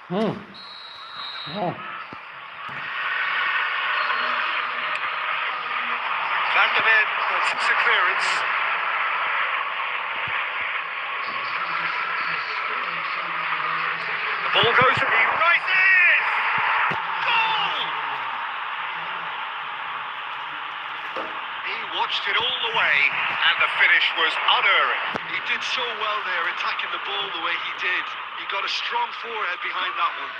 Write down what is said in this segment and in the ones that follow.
Hmm. Oh. Van der Ven puts a clearance. The ball goes and he rises! Goal! He watched it all the way and the finish was unerring. He did so well there, attacking the ball the way he did. He got a strong forehead behind that one.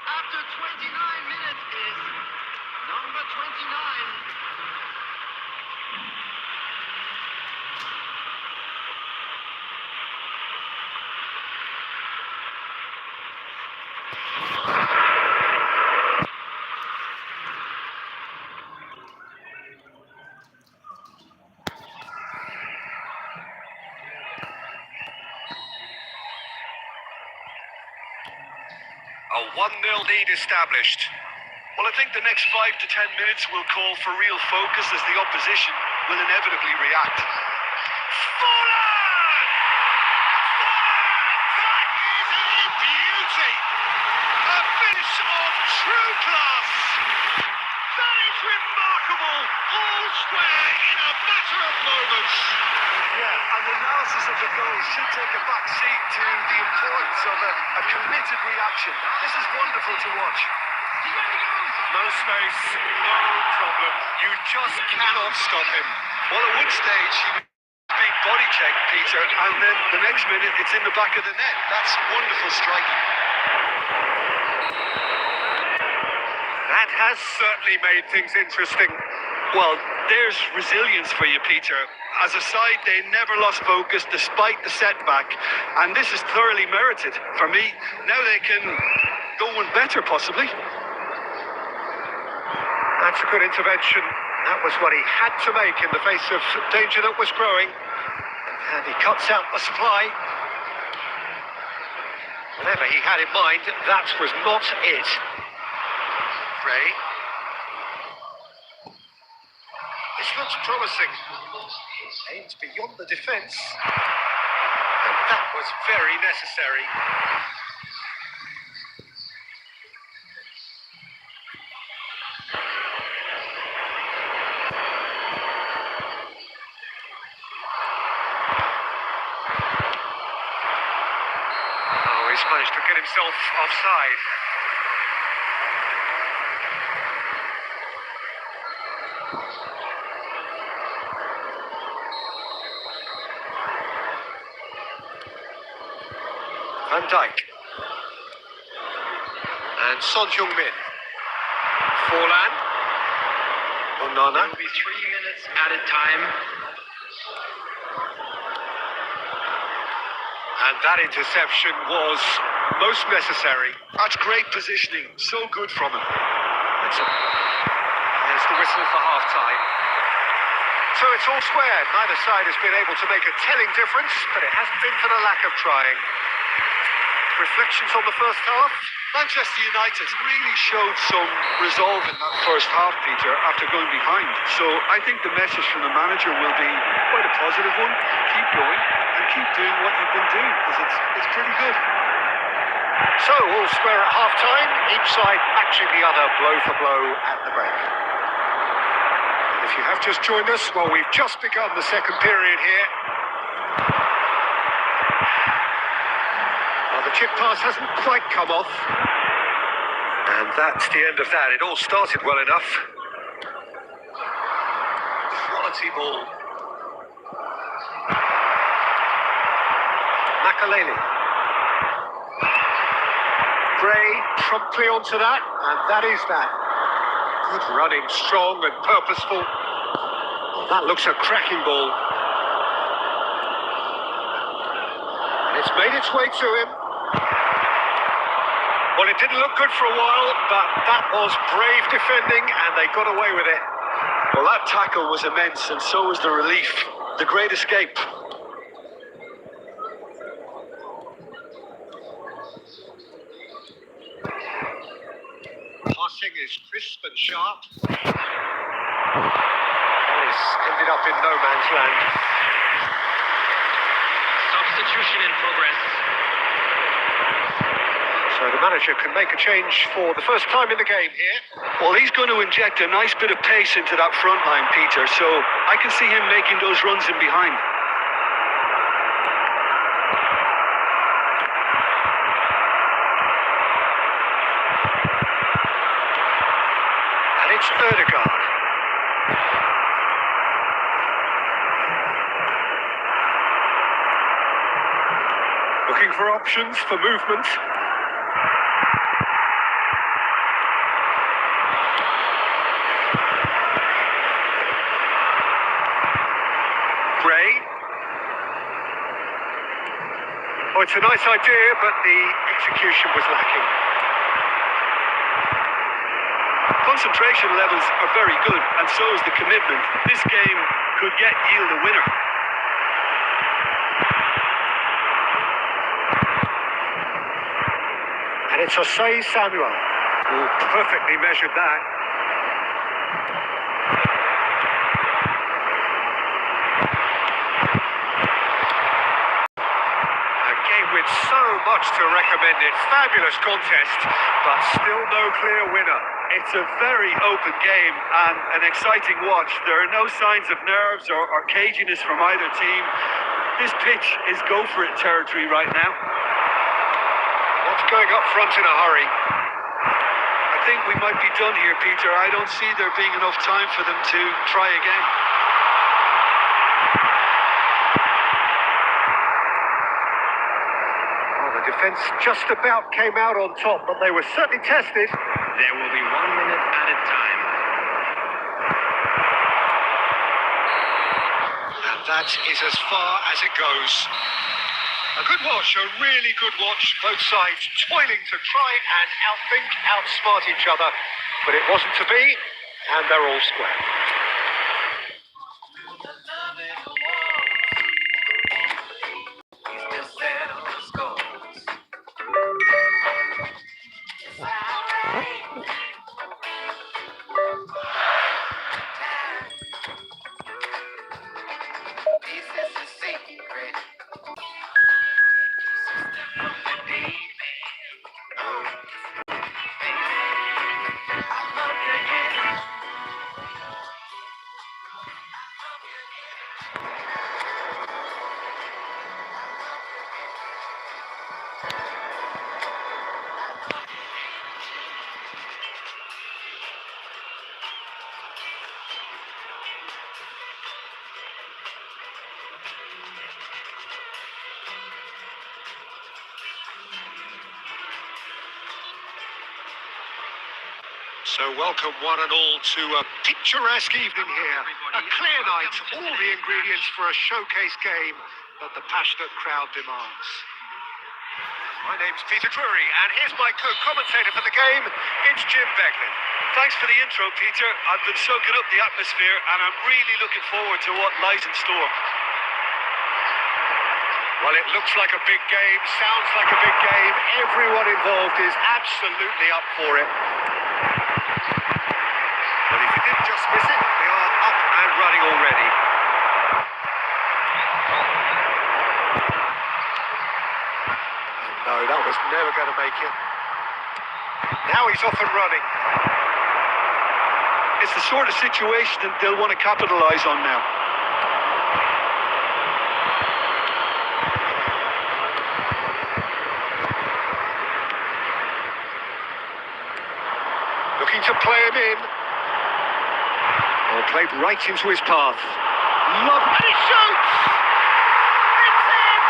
After 29 minutes is number 29. A 1-0 lead established. Well, I think the next 5 to 10 minutes will call for real focus as the opposition will inevitably react. Folland! That is a beauty! A finish of true class! That is remarkable! All square in a matter of moments! Yeah, and the analysis of the goal should take a back seat to the importance of a committed reaction. This is wonderful to watch. No space, no problem. You just cannot stop him. Well, at one stage, he was being body checked, Peter, and then the next minute, it's in the back of the net. That's wonderful striking. That has certainly made things interesting. Well, there's resilience for you, Peter. As a side, they never lost focus despite the setback, and this is thoroughly merited. For me, now they can go one better, possibly. That's a good intervention. That was what he had to make in the face of danger that was growing. And he cuts out the supply. Whatever he had in mind, that was not it. Ray. This looks promising. Aims beyond the defence. And that was very necessary. Oh, he's managed to get himself offside. Van Dijk. And Son Heung-min. Folland. Onana. There will be 3 minutes added time. And that interception was most necessary. That's great positioning. So good from him. There's the whistle for half-time. So it's all square. Neither side has been able to make a telling difference, but it hasn't been for the lack of trying. Reflections on the first half? Manchester United really showed some resolve in that first half, Peter, after going behind. So I think the message from the manager will be quite a positive one. Keep going and keep doing what you've been doing, because it's pretty good. So all square at half-time, each side matching the other blow for blow at the break. And if you have just joined us, well, we've just begun the second period here. Well, the chip pass hasn't quite come off. And that's the end of that. It all started well enough. Quality ball. Makaleli. Gray promptly onto that, and that is that. Good running, strong and purposeful. Well, that looks a cracking ball. And it's made its way to him. Well, it didn't look good for a while, but that was brave defending, and they got away with it. Well, that tackle was immense, and so was the relief. The great escape. Passing is crisp and sharp. This ended up in no man's land. Substitution in progress. So the manager can make a change for the first time in the game here. Well, he's going to inject a nice bit of pace into that front line, Peter, so I can see him making those runs in behind. And it's Ødegaard. Looking for options for movement. Gray. Oh, it's a nice idea, but the execution was lacking. Concentration levels are very good, and so is the commitment. This game could yet yield a winner. And it's Osei Samuel who perfectly measured that. A game with so much to recommend it. Fabulous contest, but still no clear winner. It's a very open game and an exciting watch. There are no signs of nerves or caginess from either team. This pitch is go-for-it territory right now. What's going up front in a hurry? I think we might be done here, Peter. I don't see there being enough time for them to try again. Well, the defence just about came out on top, but they were certainly tested. There will be 1 minute added time. And that is as far as it goes. A good watch, a really good watch. Both sides toiling to try and outthink, outsmart each other. But it wasn't to be, and they're all square. So welcome one and all to a picturesque evening here. A clear night, all the ingredients for a showcase game that the passionate crowd demands. My name's Peter Drury, and here's my co-commentator for the game. It's Jim Beglin. Thanks for the intro, Peter. I've been soaking up the atmosphere, and I'm really looking forward to what lies in store. Well, it looks like a big game, sounds like a big game. Everyone involved is absolutely up for it. But if you didn't just miss it, they are up and running already. No, that was never going to make it. Now he's off and running. It's the sort of situation that they'll want to capitalise on now. Looking to play him in. Well, played right into his path. Love, and he shoots! It's in!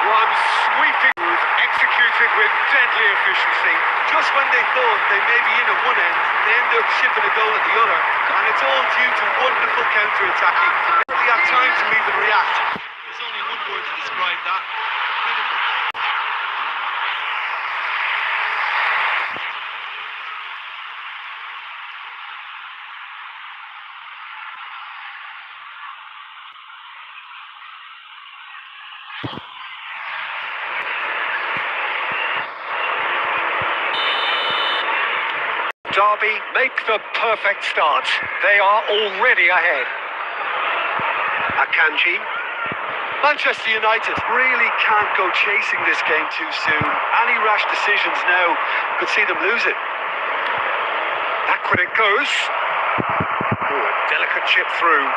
One sweeping move, executed with deadly efficiency. Just when they thought they may be in at one end, they end up shipping a goal at the other. And it's all due to wonderful counter-attacking. They hardly have time to even react. There's only one word to describe that. Clinical. Derby make the perfect start. They are already ahead. Akanji. Manchester United really can't go chasing this game too soon. Any rash decisions now could see them lose it. Back when it goes. Oh, a delicate chip through.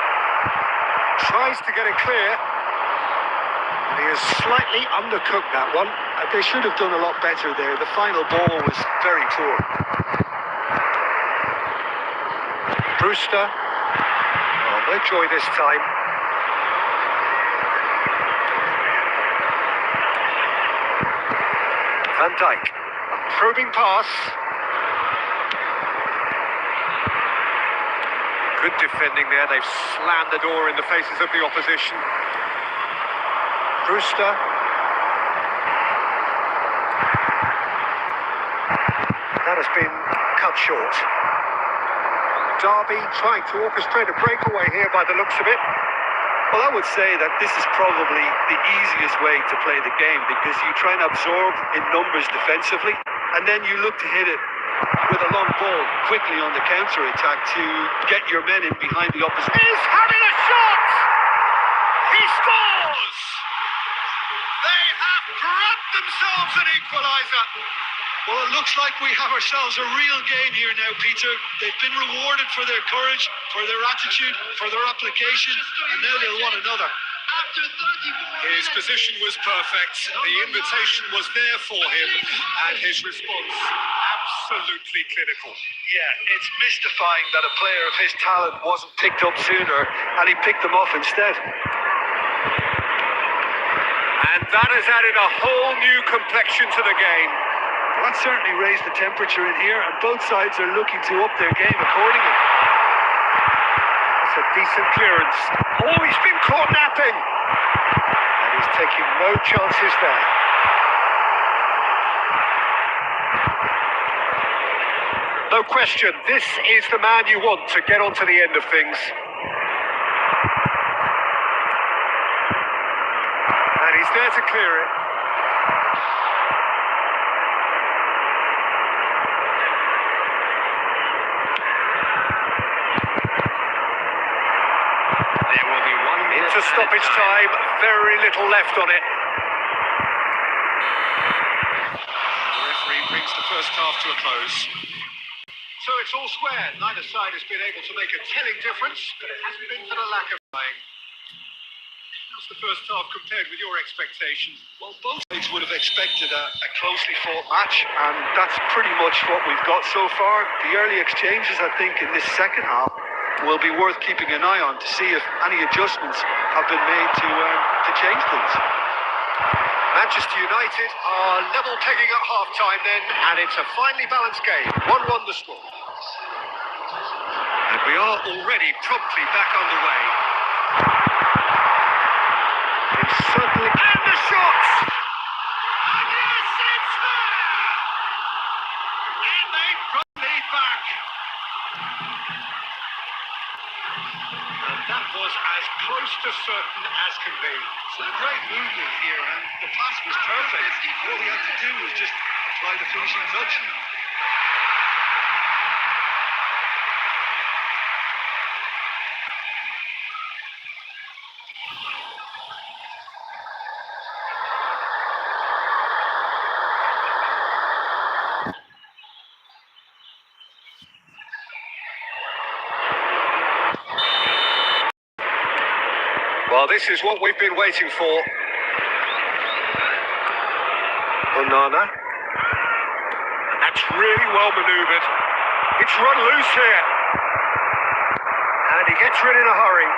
Tries to get it clear. And he has slightly undercooked that one. They should have done a lot better there. The final ball was very poor. Brewster. Oh, no joy this time. Van Dijk. A probing pass. Good defending there. They've slammed the door in the faces of the opposition. Brewster. That has been cut short. Derby trying to orchestrate a breakaway here by the looks of it. Well, I would say that this is probably the easiest way to play the game because you try and absorb in numbers defensively and then you look to hit it with a long ball quickly on the counter-attack to get your men in behind the opposition. He's having a shot! He scores! They have grabbed themselves an equaliser. Well, it looks like we have ourselves a real game here now, Peter. They've been rewarded for their courage, for their attitude, for their application, and now they'll want another. His position was perfect. The invitation was there for him, and his response absolutely clinical. Yeah, it's mystifying that a player of his talent wasn't picked up sooner, and he picked them off instead. And that has added a whole new complexion to the game. That certainly raised the temperature in here, and both sides are looking to up their game accordingly. That's a decent clearance. Oh, he's been caught napping. And he's taking no chances there. No question, this is the man you want to get onto the end of things. And he's there to clear it. There will be 1 minute Into stoppage time, very little left on it. The referee brings the first half to a close. So it's all square. Neither side has been able to make a telling difference, but it hasn't been for the lack of trying. How's the first half compared with your expectations? Well, both sides would have expected a closely fought match, and that's pretty much what we've got so far. The early exchanges, I think, in this second half will be worth keeping an eye on to see if any adjustments have been made to change things. Manchester United are level pegging at half-time then, and it's a finely balanced game. 1-1 the score. And we are already promptly back underway. And suddenly... And the shot! And yes, it's there! And they've got the lead back. And that was as close to certain as can be. So a great movement here, and the pass was perfect. All he had to do was just apply the finishing touch. Well, this is what we've been waiting for. Onana. And that's really well manoeuvred. It's run loose here. And he gets rid in a hurry.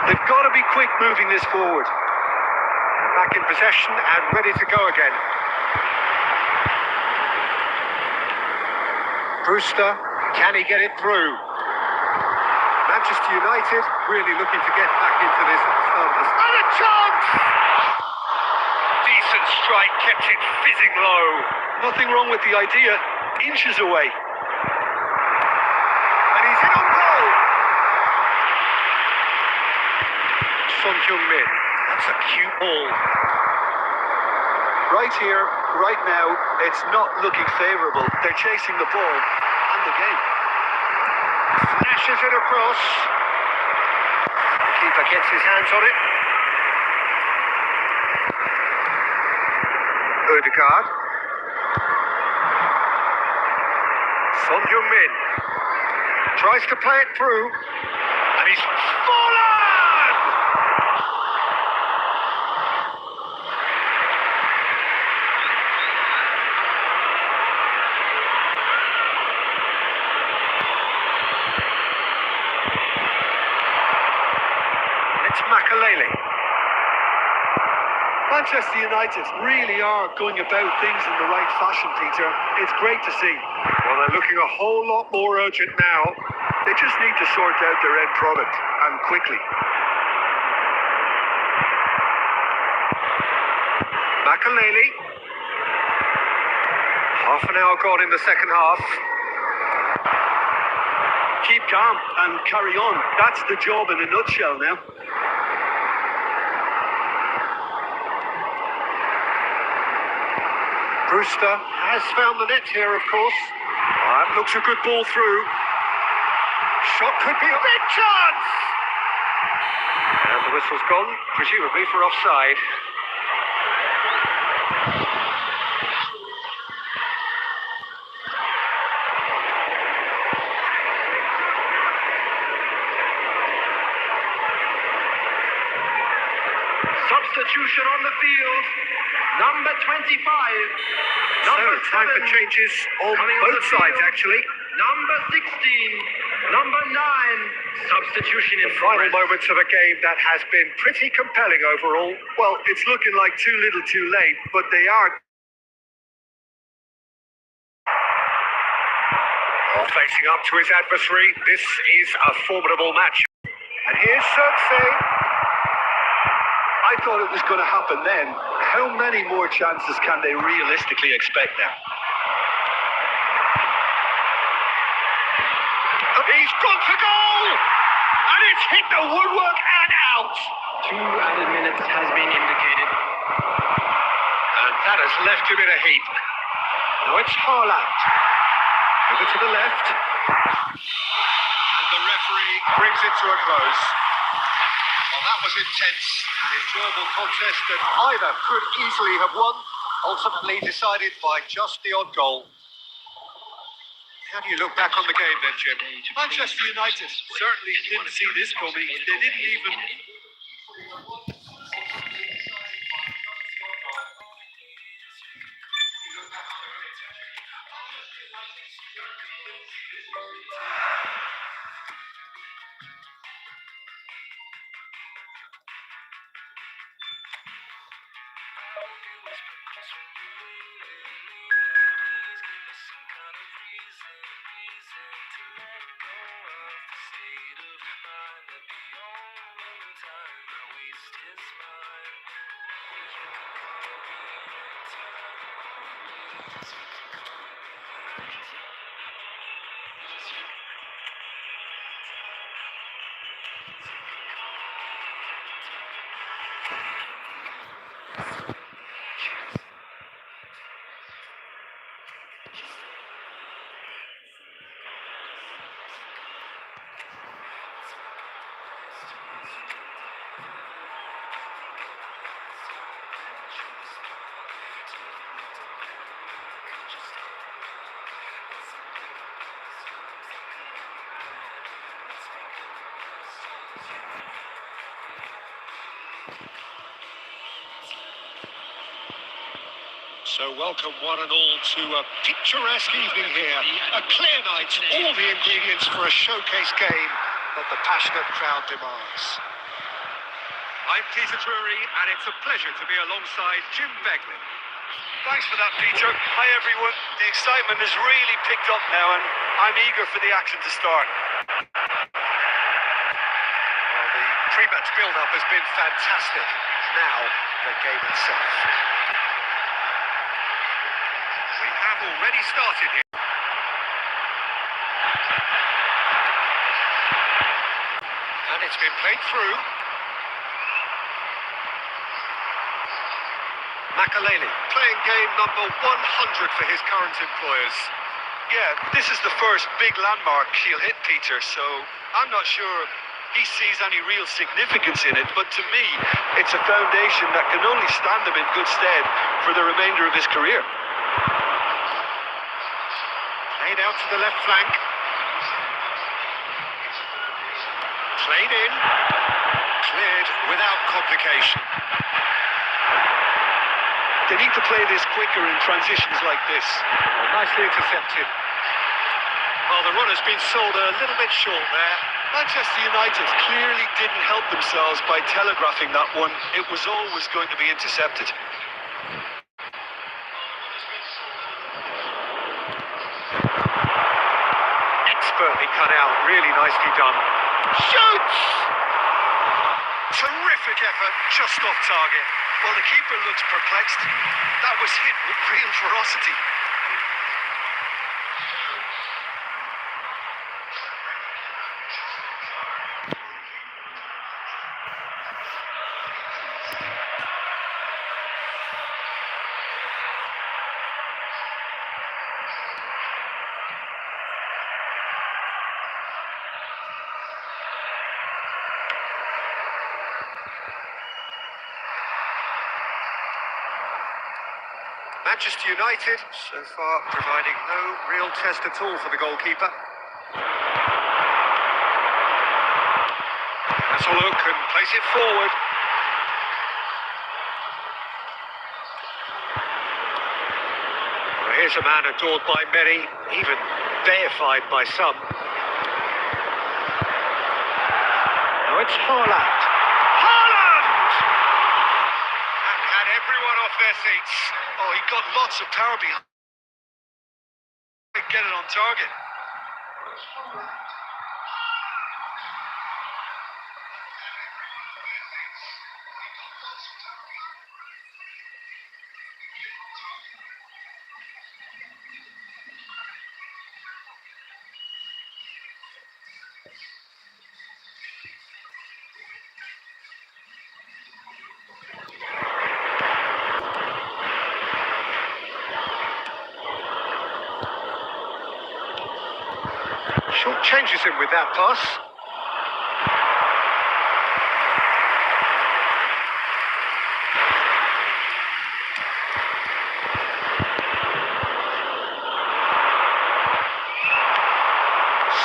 They've got to be quick moving this forward. Back in possession and ready to go again. Brewster, can he get it through? Manchester United really looking to get back into this at the start of the... And a chance! Decent strike, kept it fizzing low. Nothing wrong with the idea. Inches away. And he's in on goal! Son Heung-min, that's a cute ball. Right here, right now, it's not looking favourable. They're chasing the ball and the game. Flashes it across. Keeper gets his hands on it. Ødegaard. Son Heung-min tries to play it through, and he's fallen! It's Makelele. Manchester United really are going about things in the right fashion, Peter. It's great to see. Well, they're looking a whole lot more urgent now. They just need to sort out their end product, and quickly. Makelele. Half an hour gone in the second half. Keep calm and carry on. That's the job in a nutshell now. Brewster has found the net here, of course. That looks a good ball through. Shot could be a big chance! And the whistle's gone, presumably for offside. Substitution on the field. Number 25. Number Time for 7. changes on Coming on both the sides, field. actually. Number 16. Number 9. Substitution in Final progress. moments of a game that has been pretty compelling overall. Well, it's looking like too little too late, but they are. Facing up to his adversary, this is a formidable match. And here's Xerxes. I thought it was going to happen then. How many more chances can they realistically expect now? He's gone for goal! And it's hit the woodwork and out! 2 added minutes has been indicated. And that has left him in a heap. Now it's Haaland. Over to the left. And the referee brings it to a close. Well, that was intense. An enjoyable contest that either could easily have won, ultimately decided by just the odd goal. How do you look back on the game then, Jim? Manchester United certainly didn't see this coming. They didn't even. So welcome one and all to a picturesque evening here. A clear night, all the ingredients for a showcase game that the passionate crowd demands. I'm Peter Drury, and it's a pleasure to be alongside Jim Beglin. Thanks for that, Peter. Hi, everyone. The excitement has really picked up now, and I'm eager for the action to start. Well, the pre-match build-up has been fantastic. Now, the game itself. We have already started here. And it's been played through. Makelele playing game number 100 for his current employers. Yeah, this is the first big landmark she'll hit, Peter, so I'm not sure he sees any real significance in it, but to me, it's a foundation that can only stand him in good stead for the remainder of his career. Played out to the left flank. Played in. Cleared without complication. They need to play this quicker in transitions like this. Well, nicely intercepted. Well, the run has been sold a little bit short there. Manchester United clearly didn't help themselves by telegraphing that one. It was always going to be intercepted. Expertly cut out, really nicely done. Shoots! Terrific effort, just off target. Well, the keeper looks perplexed. That was hit with real ferocity. Manchester United, so far providing no real test at all for the goalkeeper. That's a look and plays it forward. Well, here's a man adored by many, even deified by some. Now it's Haaland. Haaland! And had everyone off their seats. Oh, he got lots of power behind. Get it on target. Short changes him with that pass.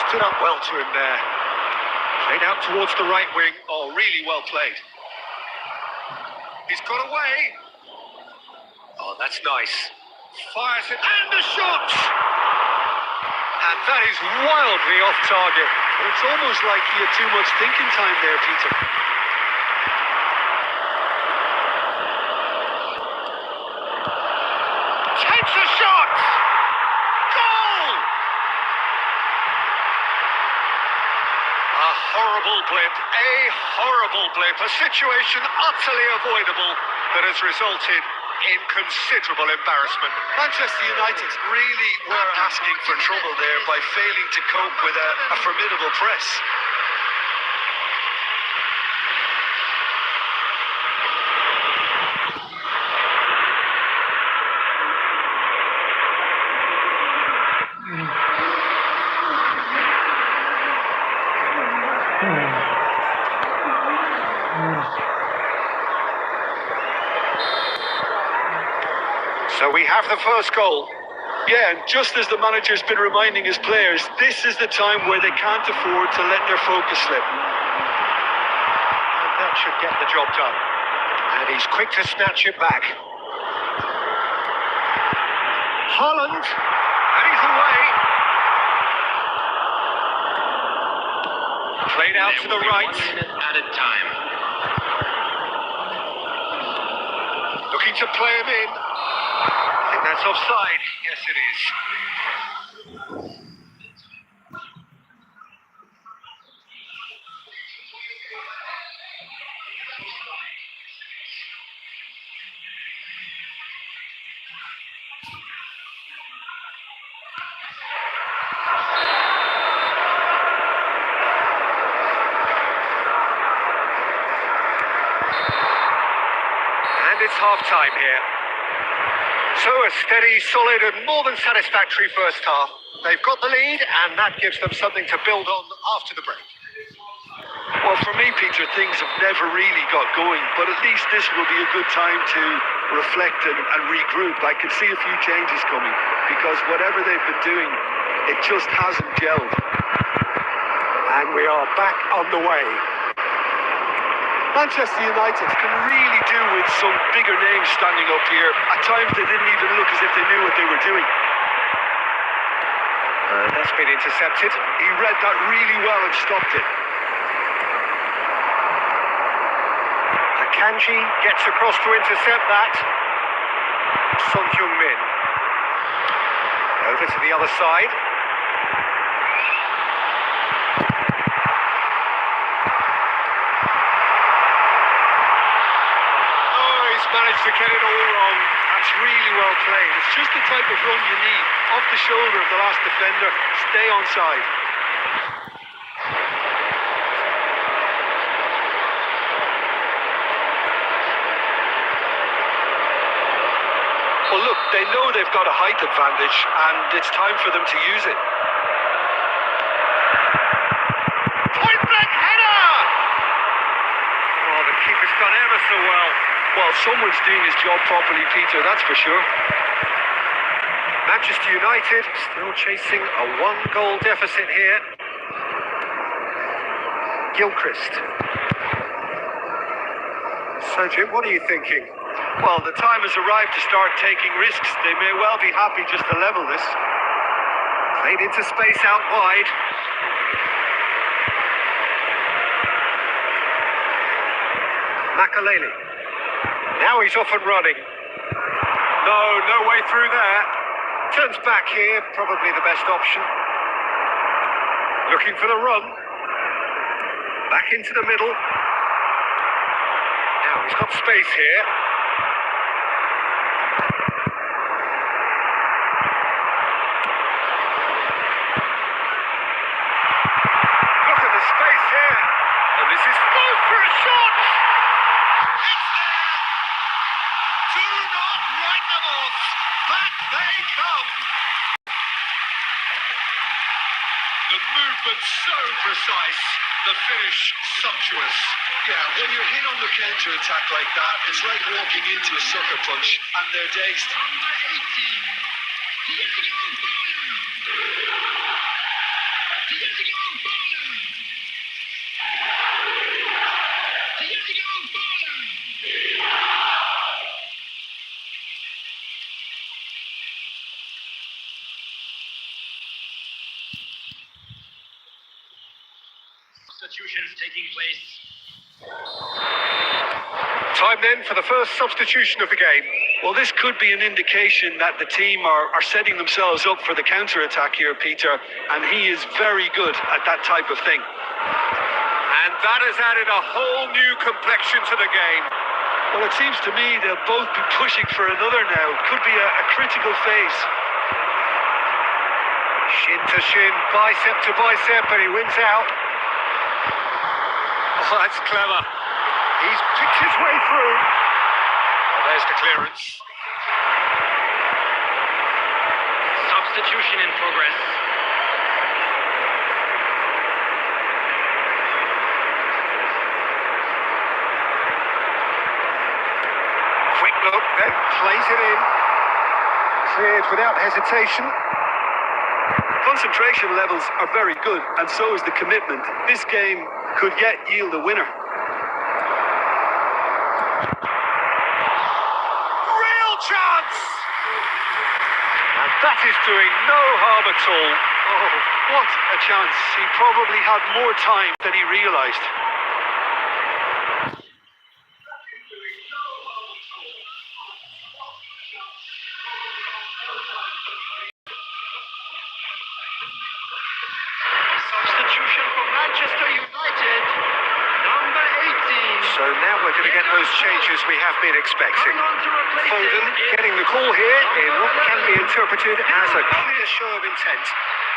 Stood up well to him there. Played out towards the right wing. Oh, really well played. He's got away. Oh, that's nice. Fires it, and the shot! And that is wildly off target. It's almost like he had too much thinking time there, Peter. Takes a shot! Goal! A horrible blip, a situation utterly avoidable that has resulted in considerable embarrassment. Manchester United really were asking for trouble there by failing to cope with a formidable press. So we have the first goal. Yeah, and just as the manager's been reminding his players, this is the time where they can't afford to let their focus slip. And that should get the job done. And he's quick to snatch it back. Haaland, and he's away. Played out to the right. 1 minute added time. Looking to play him in. I think that's offside. Yes, it is. And it's half-time here. So a steady, solid and more than satisfactory first half. They've got the lead and that gives them something to build on after the break. Well, for me, Peter, things have never really got going, but at least this will be a good time to reflect and regroup. I can see a few changes coming, because whatever they've been doing, it just hasn't gelled. And we are back on the way. Manchester United can really do with some bigger names standing up here. At times they didn't even look as if they knew what they were doing. That's been intercepted. He read that really well and stopped it. Akanji gets across to intercept that. Son Heung-min. Over to the other side. Oh, he's managed to get it all wrong. That's really well played. It's just the type of run you need. Off the shoulder of the last defender. Stay onside. Well, look, they know they've got a height advantage, and it's time for them to use it. Point blank header! Oh, the keeper's done ever so well. Well, someone's doing his job properly, Peter, that's for sure. Manchester United still chasing a one-goal deficit here. Gilchrist. So, Jim, what are you thinking? Well, the time has arrived to start taking risks. They may well be happy just to level this. Played into space out wide. Makaleli. Now he's off and running. No way through there. Turns back here, probably the best option. Looking for the run. Back into the middle. Now he's got space here. Look at the space here. And this is close for a shot. Do not write them off. Back they come. The movement so precise. The finish sumptuous. Yeah, when you're hit on the counter-attack like that, it's like walking into a sucker punch, and they're dazed. Substitutions taking place. Time then for the first substitution of the game. Well, this could be an indication that the team are setting themselves up for the counter-attack here, Peter, and he is very good at that type of thing. And that has added a whole new complexion to the game. Well, it seems to me they'll both be pushing for another now. Could be a critical phase. Shin to shin, bicep to bicep, and he wins out. Oh, that's clever. He's picked his way through. Oh, there's the clearance. Substitution in progress. Quick look, then plays it in. Cleared without hesitation. Concentration levels are very good, and so is the commitment. This game could yet yield a winner. Real chance! And that is doing no harm at all. Oh, what a chance. He probably had more time than he realised. Substitution for Manchester United. Number 18. So now we're going to get those changes we have been expecting. Coming on to replace Foden him is getting the call here in what can be interpreted as a clear show of intent.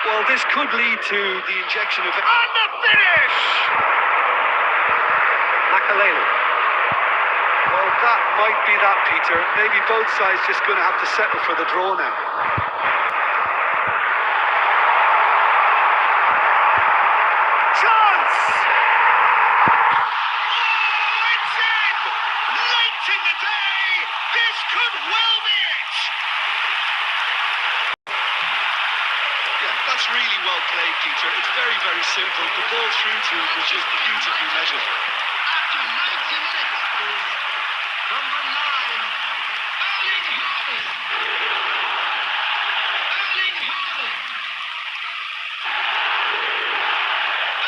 Well, this could lead to the injection of... And the finish! Makaleli. Well, that might be that, Peter. Maybe both sides just going to have to settle for the draw now. Chance! in the day. This could well be it. Yeah, that's really well played, Peter. It's very, very simple. The ball through to him was just beautifully measured. After 90 minutes is number 9, Erling Haaland. Erling Haaland.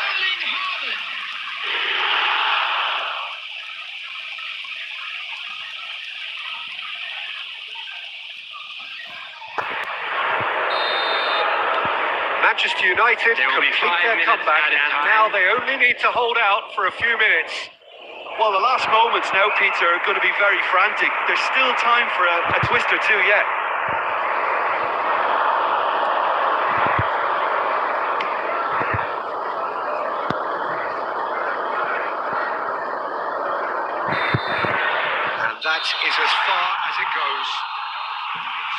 Erling Haaland. Manchester United There will be complete 5 their minutes comeback, added and time. now they only need to hold out for a few minutes. Well, the last moments now, Peter, are going to be very frantic. There's still time for a twist or two yet. And that is as far as it goes.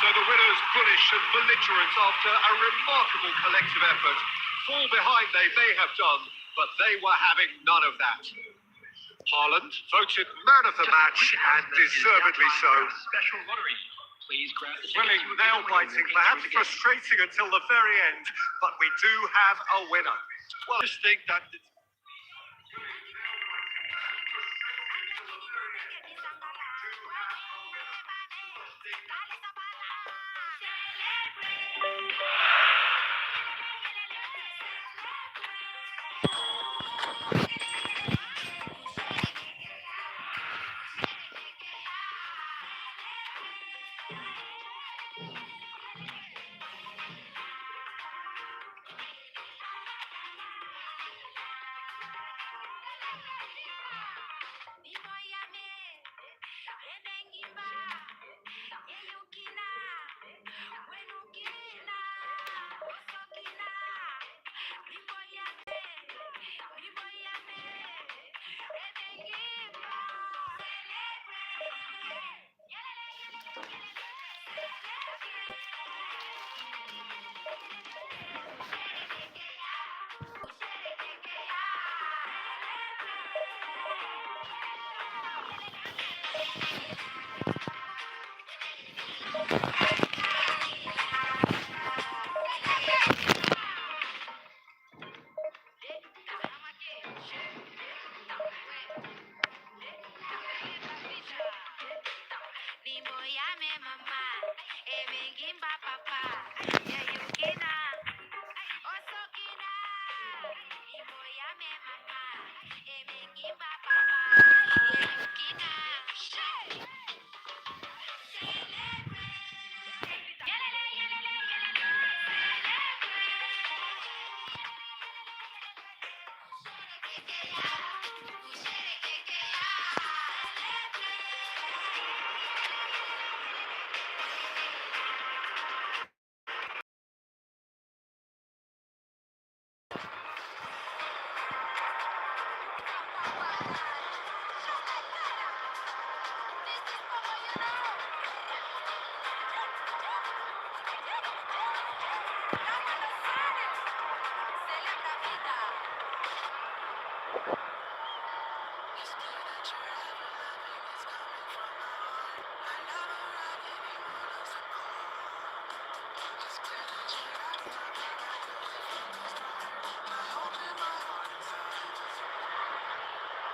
So the winners bullish and belligerent after a remarkable collective effort. Fall behind they may have done, but they were having none of that. Haaland voted man of the match, and deservedly so. Special lottery. Please grab the Thrilling, nail-biting, perhaps frustrating until the very end, but we do have a winner. Well, I just think that...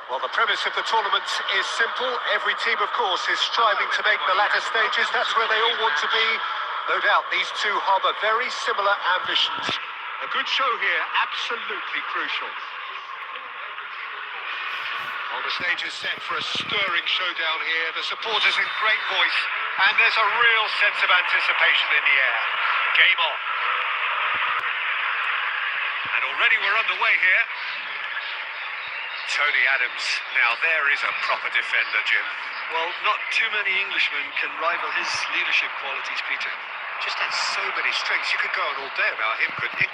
Well, the premise of the tournament is simple. Every team, of course, is striving to make the latter stages. That's where they all want to be. No doubt these two harbour very similar ambitions. A good show here, absolutely crucial. Well, the stage is set for a stirring showdown here. The supporters in great voice, and there's a real sense of anticipation in the air. Game on. And already we're underway here. Tony Adams. Now there is a proper defender, Jim. Well, not too many Englishmen can rival his leadership qualities, Peter. Just has so many strengths. You could go on all day about him, couldn't you?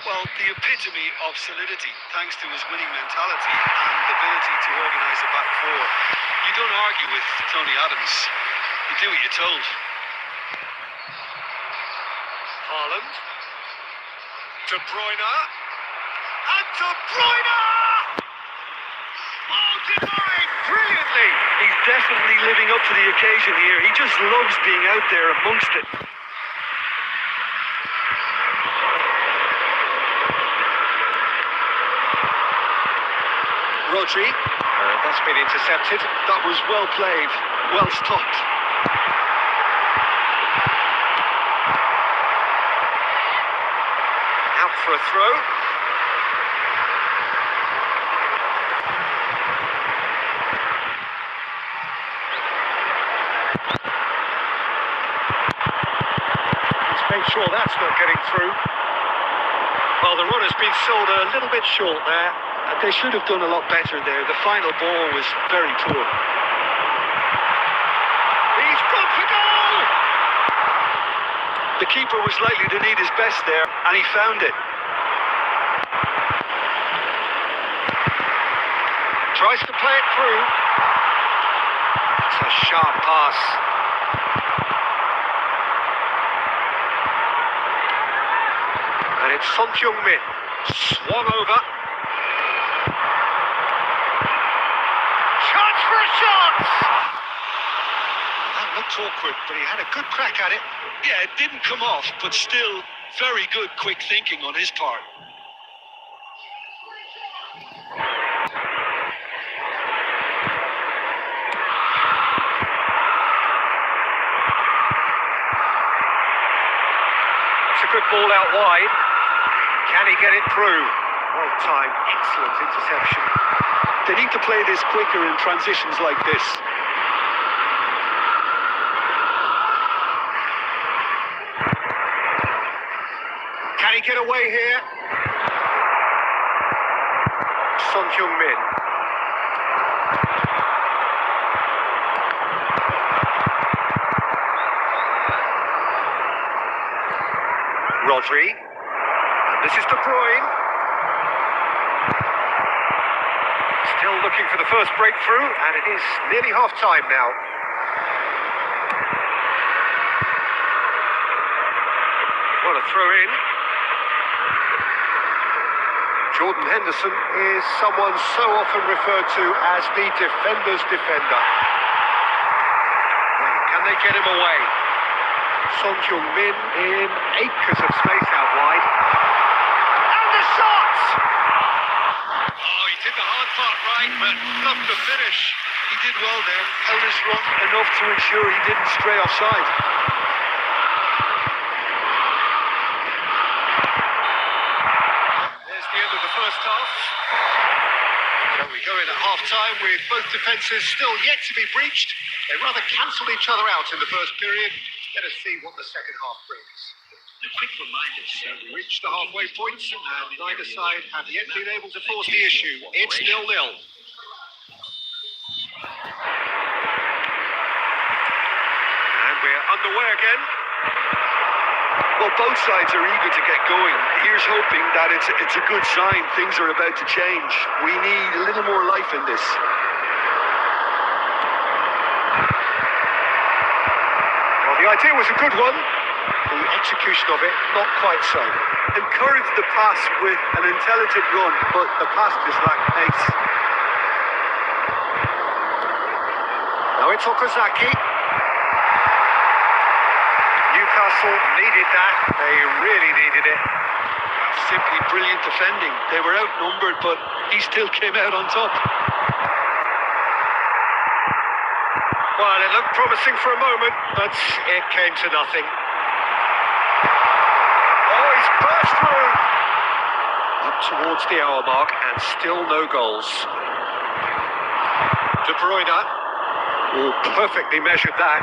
Well, the epitome of solidity, thanks to his winning mentality and ability to organise a back four. You don't argue with Tony Adams. You do what you're told. Haaland. De Bruyne. And De Bruyne! Oh, denied brilliantly! He's definitely living up to the occasion here. He just loves being out there amongst it. Rodri, and that's been intercepted. That was well played, well stopped. Out for a throw. Let's make sure that's not getting through. Well, the run has been sold a little bit short there. They should have done a lot better there. The final ball was very poor. He's gone for goal! The keeper was likely to need his best there, and he found it. Tries to play it through. It's a sharp pass. And it's Son Heung-min. Swung over. Chance for a shot! That looked awkward, but he had a good crack at it. Yeah, it didn't come off, but still very good quick thinking on his part. It's a good ball out wide. Can he get it through? Well timed, excellent interception. They need to play this quicker in transitions like this. Can he get away here? Son Heung-min. Rodri. And this is De Bruyne. Still looking for the first breakthrough, and it is nearly half-time now. What a throw in. Jordan Henderson is someone so often referred to as the defender's defender. Can they get him away? Son Heung-min in acres of space out wide. And the shot! Oh, he did the hard part right, but not the finish. He did well there. Held his run enough to ensure he didn't stray offside. There's the end of the first half. So we go in at half-time with both defences still yet to be breached. They rather cancelled each other out in the first period. Let us see what the second half brings. A quick reminder, sir. We reached the halfway point, and neither side have yet been able to force the issue. It's 0-0. And we're underway again. Well, both sides are eager to get going. Here's hoping that it's a good sign. Things are about to change. We need a little more life in this. Well, the idea was a good one. The execution of it, not quite so. Encourage the pass with an intelligent run, but the pass just lacked pace. Now it's Okazaki. Newcastle needed that. They really needed it. Simply brilliant defending. They were outnumbered, but he still came out on top. Well, it looked promising for a moment, but it came to nothing. Oh, he's burst through. Up towards the hour mark, and still no goals. De Bruyne. Oh, perfectly measured that.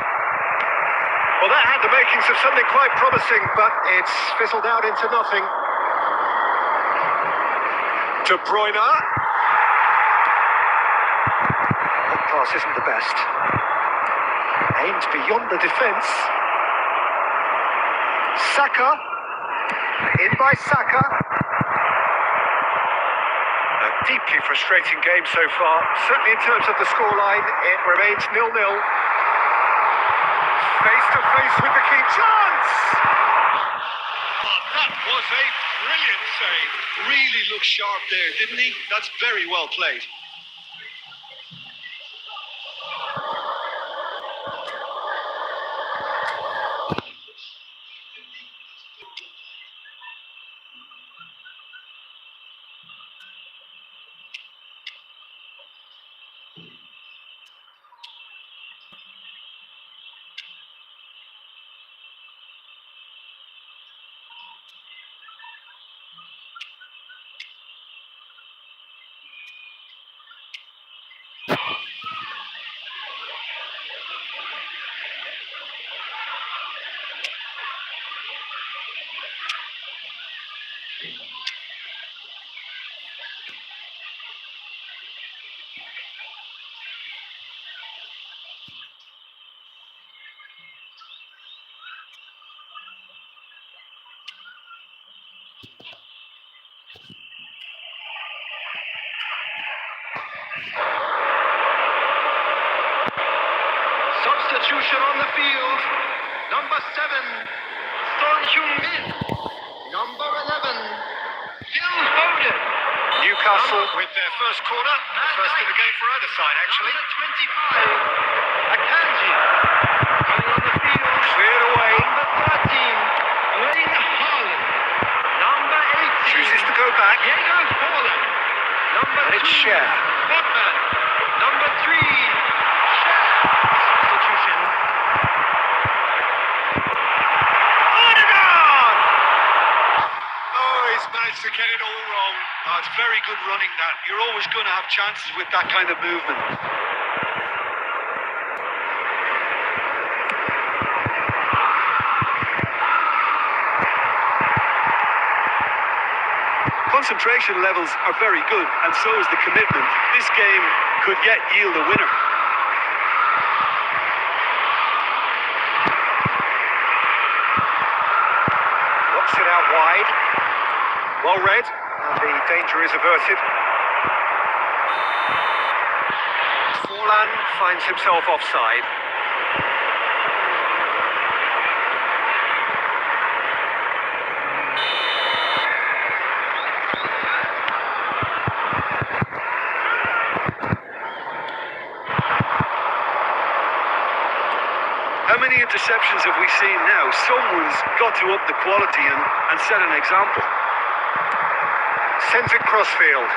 Well, that had the makings of something quite promising, but it's fizzled out into nothing. De Bruyne. That pass isn't the best. Aimed beyond the defence. Saka. In by Saka. A deeply frustrating game so far. Certainly in terms of the scoreline, it remains 0-0. Face to face with the key chance! Oh, that was a brilliant save. Really looked sharp there, didn't he? That's very well played. Substitution on the field. Number 7, Son Heung-min. Number 11, Phil Foden. Newcastle with their first corner. First in the game for either side, actually. Number 25, Akanji. Coming on the field. Cleared away. Number 13, Wayne Haaland. Number 18, Chooses to go back. Diego Forlan. Number And it's 2, Cher. Botman. Number 3, Cher. Substitution. Odegaard! Oh, he's managed to get it all wrong. Oh, it's very good running that. You're always going to have chances with that kind of movement. Concentration levels are very good, and so is the commitment. This game could yet yield a winner. Knocks it out wide. Well read, and the danger is averted. Forlan finds himself offside. How many interceptions have we seen now? Someone's got to up the quality and set an example. Sends it crossfield.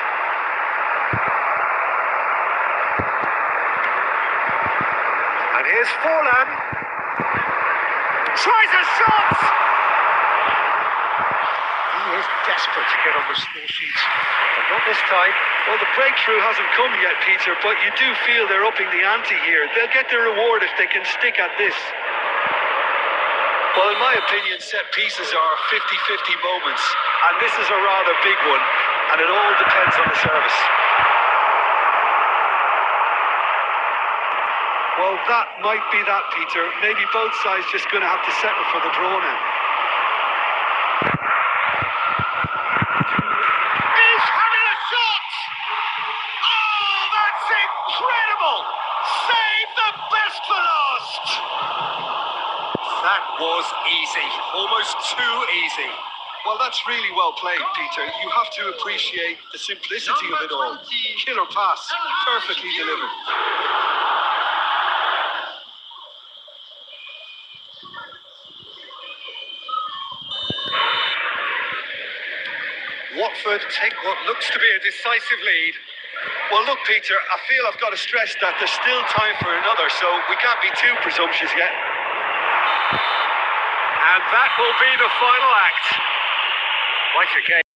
And here's Forlan. Tries a shot! He is desperate to get on the score sheets. But not this time. Well, the breakthrough hasn't come yet, Peter, but you do feel they're upping the ante here. They'll get their reward if they can stick at this. Well, in my opinion, set pieces are 50-50 moments, and this is a rather big one, and it all depends on the service. Well, that might be that, Peter. Maybe both sides just going to have to settle for the draw now. He's having a shot! Oh, that's incredible! Save the best for last! That was easy. Almost too easy. Well, that's really well played, Peter. You have to appreciate the simplicity of it all. Killer pass, perfectly delivered. Watford take what looks to be a decisive lead. Well, look, Peter, I feel I've got to stress that there's still time for another, so we can't be too presumptuous yet. And that will be the final act. Like a game.